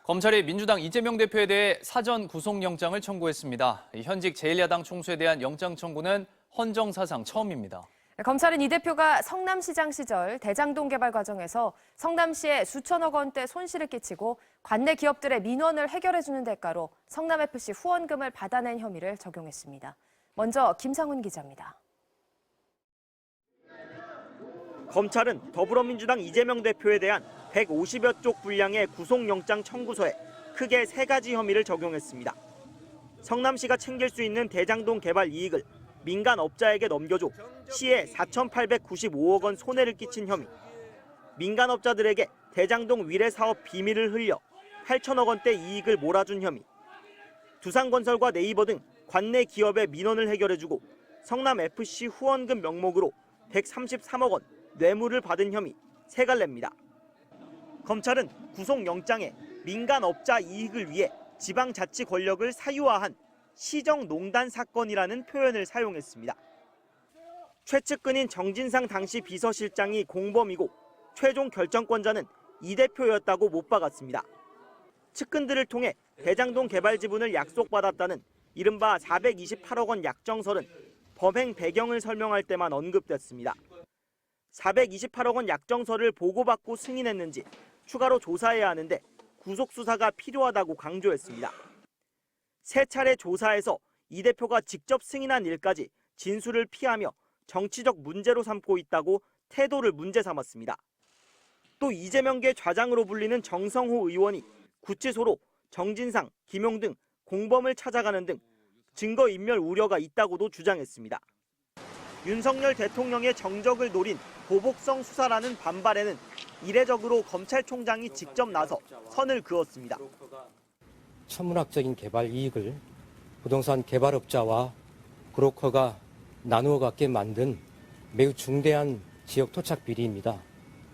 검찰이 민주당 이재명 대표에 대해 사전 구속영장을 청구했습니다. 현직 제1야당 총수에 대한 영장 청구는 헌정사상 처음입니다. 검찰은 이 대표가 성남시장 시절 대장동 개발 과정에서 성남시에 수천억 원대 손실을 끼치고 관내 기업들의 민원을 해결해주는 대가로 성남FC 후원금을 받아낸 혐의를 적용했습니다. 먼저 김상훈 기자입니다. 검찰은 더불어민주당 이재명 대표에 대한 150여 쪽 분량의 구속영장 청구서에 크게 3가지 혐의를 적용했습니다. 성남시가 챙길 수 있는 대장동 개발 이익을 민간 업자에게 넘겨줘 시에 4,895억 원 손해를 끼친 혐의, 민간 업자들에게 대장동 위례 사업 비밀을 흘려 8천억 원대 이익을 몰아준 혐의, 두산건설과 네이버 등 관내 기업의 민원을 해결해주고 성남FC 후원금 명목으로 133억 원 뇌물을 받은 혐의 3갈래입니다. 검찰은 구속영장에 민간업자 이익을 위해 지방자치 권력을 사유화한 시정농단 사건이라는 표현을 사용했습니다. 최측근인 정진상 당시 비서실장이 공범이고 최종 결정권자는 이 대표였다고 못 박았습니다. 측근들을 통해 대장동 개발 지분을 약속받았다는 이른바 428억 원 약정설은 범행 배경을 설명할 때만 언급됐습니다. 428억 원 약정서를 보고받고 승인했는지 추가로 조사해야 하는데 구속수사가 필요하다고 강조했습니다. 3차례 조사에서 이 대표가 직접 승인한 일까지 진술을 피하며 정치적 문제로 삼고 있다고 태도를 문제 삼았습니다. 또 이재명계 좌장으로 불리는 정성호 의원이 구치소로 정진상, 김용 등 공범을 찾아가는 등 증거인멸 우려가 있다고도 주장했습니다. 윤석열 대통령의 정적을 노린 보복성 수사라는 반발에는 이례적으로 검찰총장이 직접 나서 선을 그었습니다. 천문학적인 개발 이익을 부동산 개발업자와 브로커가 나누어 갖게 만든 매우 중대한 지역 토착 비리입니다.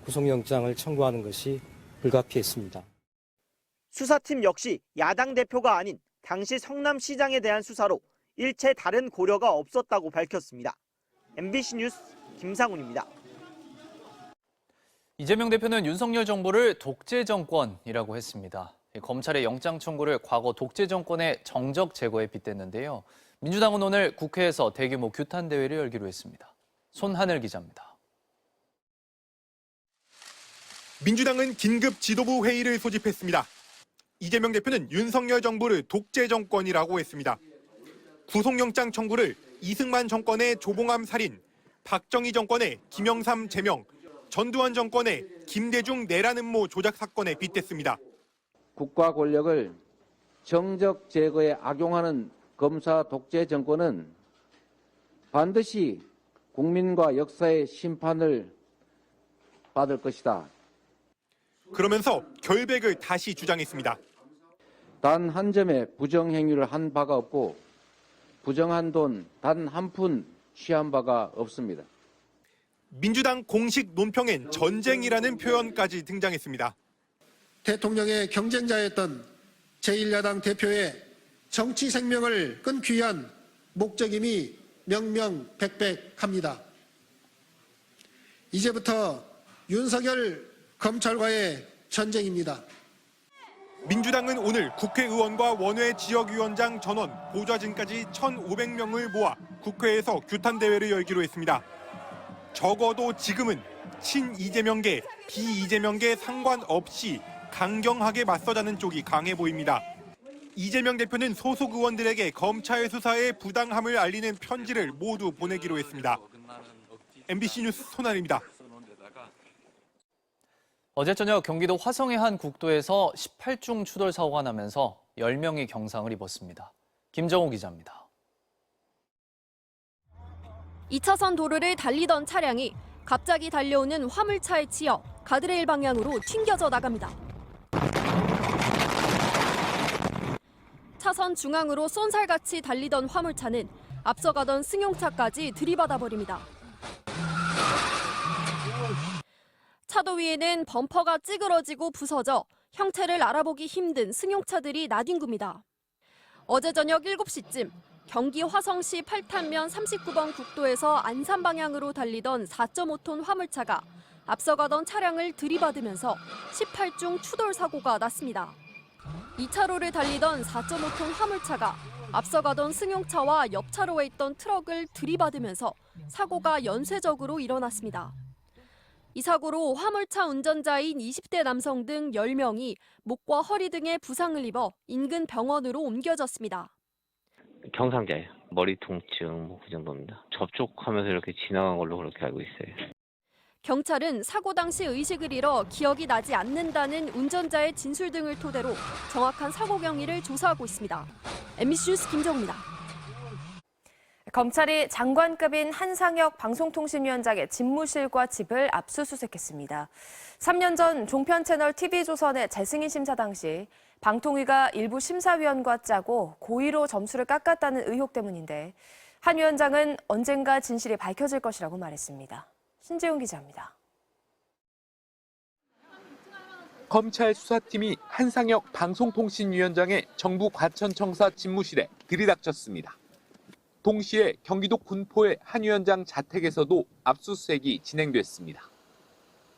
구속영장을 청구하는 것이 불가피했습니다. 수사팀 역시 야당 대표가 아닌 당시 성남시장에 대한 수사로 일체 다른 고려가 없었다고 밝혔습니다. MBC 뉴스 김상훈입니다. 이재명 대표는 윤석열 정부를 독재 정권이라고 했습니다. 검찰의 영장 청구를 과거 독재 정권의 정적 제거에 빗댔는데요. 민주당은 오늘 국회에서 대규모 규탄 대회를 열기로 했습니다. 손하늘 기자입니다. 민주당은 긴급 지도부 회의를 소집했습니다. 이재명 대표는 윤석열 정부를 독재 정권이라고 했습니다. 구속영장 청구를 이승만 정권의 조봉암 살인, 박정희 정권의 김영삼 제명, 전두환 정권의 김대중 내란 음모 조작 사건에 빗댔습니다. 국가 권력을 정적 제거에 악용하는 검사 독재 정권은 반드시 국민과 역사의 심판을 받을 것이다. 그러면서 결백을 다시 주장했습니다. 단 한 점의 부정행위를 한 바가 없고 부정한 돈 단 한 푼 취한 바가 없습니다. 민주당 공식 논평엔 전쟁이라는 표현까지 등장했습니다. 대통령의 경쟁자였던 제1야당 대표의 정치 생명을 끊기 위한 목적임이 명명백백합니다. 이제부터 윤석열 검찰과의 전쟁입니다. 민주당은 오늘 국회의원과 원외 지역위원장 전원, 보좌진까지 1,500명을 모아 국회에서 규탄대회를 열기로 했습니다. 적어도 지금은 친이재명계, 비이재명계 상관없이 강경하게 맞서자는 쪽이 강해 보입니다. 이재명 대표는 소속 의원들에게 검찰 수사의 부당함을 알리는 편지를 모두 보내기로 했습니다. MBC 뉴스 손하늘입니다. 어제 저녁 경기도 화성의 한 국도에서 18중 추돌 사고가 나면서 10명이 경상을 입었습니다. 김정호 기자입니다. 2차선 도로를 달리던 차량이 갑자기 달려오는 화물차에 치여 가드레일 방향으로 튕겨져 나갑니다. 차선 중앙으로 쏜살같이 달리던 화물차는 앞서가던 승용차까지 들이받아 버립니다. 차도 위에는 범퍼가 찌그러지고 부서져 형태를 알아보기 힘든 승용차들이 나뒹굽니다. 어제 저녁 7시쯤 경기 화성시 8탄면 39번 국도에서 안산 방향으로 달리던 4.5톤 화물차가 앞서가던 차량을 들이받으면서 18중 추돌 사고가 났습니다. 2차로를 달리던 4.5톤 화물차가 앞서가던 승용차와 옆 차로에 있던 트럭을 들이받으면서 사고가 연쇄적으로 일어났습니다. 이 사고로 화물차 운전자인 20대 남성 등 10명이 목과 허리 등에 부상을 입어 인근 병원으로 옮겨졌습니다. 경상자예요. 머리 통증 그 정도입니다. 접촉하면서 이렇게 지나간 걸로 그렇게 알고 있어요. 경찰은 사고 당시 의식을 잃어 기억이 나지 않는다는 운전자의 진술 등을 토대로 정확한 사고 경위를 조사하고 있습니다. MBC 뉴스 김정우입니다. 검찰이 장관급인 한상혁 방송통신위원장의 집무실과 집을 압수수색했습니다. 3년 전 종편 채널 TV조선의 재승인 심사 당시 방통위가 일부 심사위원과 짜고 고의로 점수를 깎았다는 의혹 때문인데 한 위원장은 언젠가 진실이 밝혀질 것이라고 말했습니다. 신재용 기자입니다. 검찰 수사팀이 한상혁 방송통신위원장의 정부 과천청사 집무실에 들이닥쳤습니다. 동시에 경기도 군포의 한 위원장 자택에서도 압수수색이 진행됐습니다.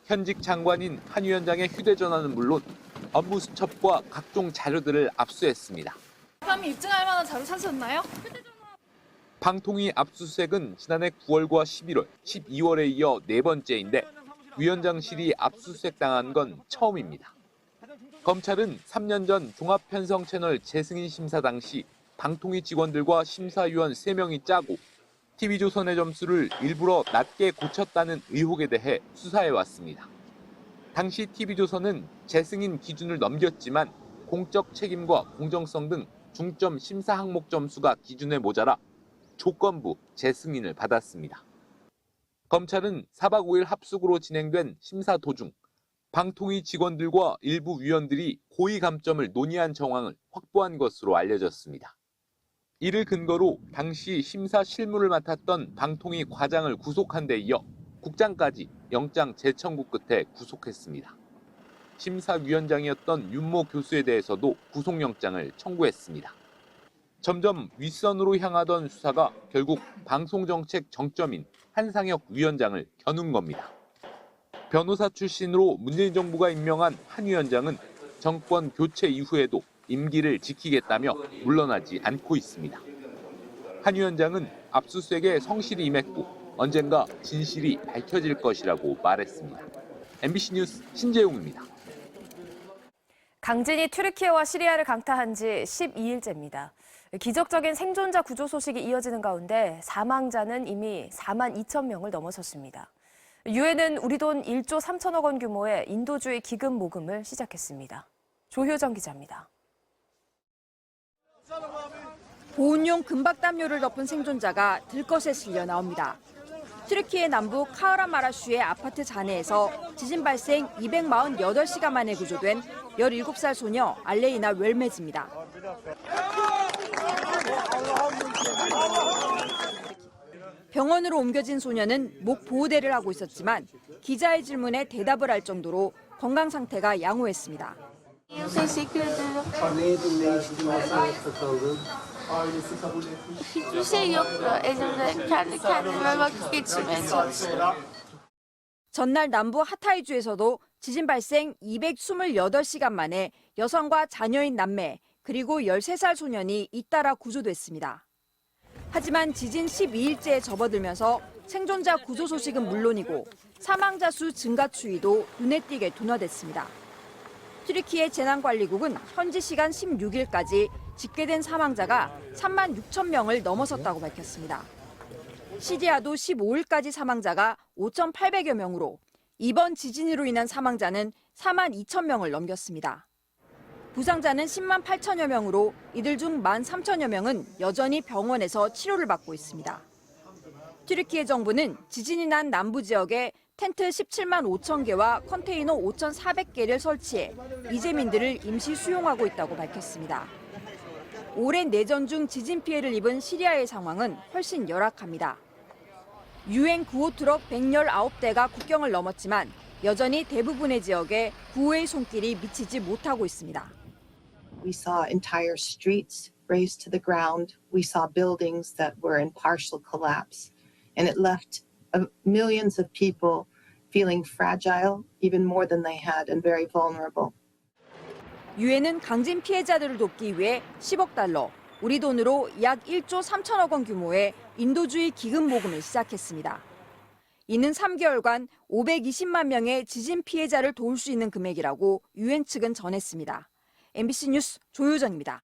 현직 장관인 한 위원장의 휴대전화는 물론 업무 수첩과 각종 자료들을 압수했습니다. 사람이 입증할 만한 자료 찾으셨나요? 방통위 압수수색은 지난해 9월과 11월, 12월에 이어 네 번째인데 위원장실이 압수수색당한 건 처음입니다. 검찰은 3년 전 종합편성 채널 재승인 심사 당시 방통위 직원들과 심사위원 3명이 짜고 TV조선의 점수를 일부러 낮게 고쳤다는 의혹에 대해 수사해왔습니다. 당시 TV조선은 재승인 기준을 넘겼지만 공적 책임과 공정성 등 중점 심사 항목 점수가 기준에 모자라 조건부 재승인을 받았습니다. 검찰은 4박 5일 합숙으로 진행된 심사 도중 방통위 직원들과 일부 위원들이 고의 감점을 논의한 정황을 확보한 것으로 알려졌습니다. 이를 근거로 당시 심사 실무를 맡았던 방통위 과장을 구속한 데 이어 국장까지 영장 재청구 끝에 구속했습니다. 심사위원장이었던 윤모 교수에 대해서도 구속영장을 청구했습니다. 점점 윗선으로 향하던 수사가 결국 방송정책 정점인 한상혁 위원장을 겨눈 겁니다. 변호사 출신으로 문재인 정부가 임명한 한 위원장은 정권 교체 이후에도 임기를 지키겠다며 물러나지 않고 있습니다. 한 위원장은 압수수색에 성실히 임했고 언젠가 진실이 밝혀질 것이라고 말했습니다. MBC 뉴스 신재용입니다. 강진이 튀르키예와 시리아를 강타한 지 12일째입니다. 기적적인 생존자 구조 소식이 이어지는 가운데 사망자는 이미 4만 2천 명을 넘어섰습니다. 유엔은 우리 돈 1조 3천억 원 규모의 인도주의 기금 모금을 시작했습니다. 조효정 기자입니다. 보온용 금박담요를 덮은 생존자가 들것에 실려 나옵니다. 튀르키예 남부 카흐라마라슈의 아파트 잔해에서 지진 발생 248시간 만에 구조된 17살 소녀 알레이나 웰메즈입니다. 병원으로 옮겨진 소녀는 목 보호대를 하고 있었지만 기자의 질문에 대답을 할 정도로 건강 상태가 양호했습니다. 전날 남부 하타이주에서도 지진 발생 228시간 만에 여성과 자녀인 남매 그리고 13살 소년이 잇따라 구조됐습니다. 하지만 지진 12일째에 접어들면서 생존자 구조 소식은 물론이고 사망자 수 증가 추이도 눈에 띄게 둔화됐습니다. 튀르키예 재난관리국은 현지 시간 16일까지 집계된 사망자가 3만 6천 명을 넘어섰다고 밝혔습니다. 시리아도 15일까지 사망자가 5,800여 명으로 이번 지진으로 인한 사망자는 4만 2천 명을 넘겼습니다. 부상자는 10만 8천여 명으로 이들 중 1만 3천여 명은 여전히 병원에서 치료를 받고 있습니다. 튀르키예 정부는 지진이 난 남부 지역에 텐트 17만 5천 개와 컨테이너 5,400개를 설치해 이재민들을 임시 수용하고 있다고 밝혔습니다. 오랜 내전 중 지진 피해를 입은 시리아의 상황은 훨씬 열악합니다. 유엔 구호 트럭 119대가 국경을 넘었지만 여전히 대부분의 지역에 구호의 손길이 미치지 못하고 있습니다. We saw entire streets razed to the ground. We saw buildings that were in partial collapse. And it left millions of people feeling fragile, even more than they had, and very vulnerable. 유엔은 강진 피해자들을 돕기 위해 10억 달러, 우리 돈으로 약 1조 3천억 원 규모의 인도주의 기금 모금을 시작했습니다. 이는 3개월간 520만 명의 지진 피해자를 도울 수 있는 금액이라고 유엔 측은 전했습니다. MBC 뉴스 조효정입니다.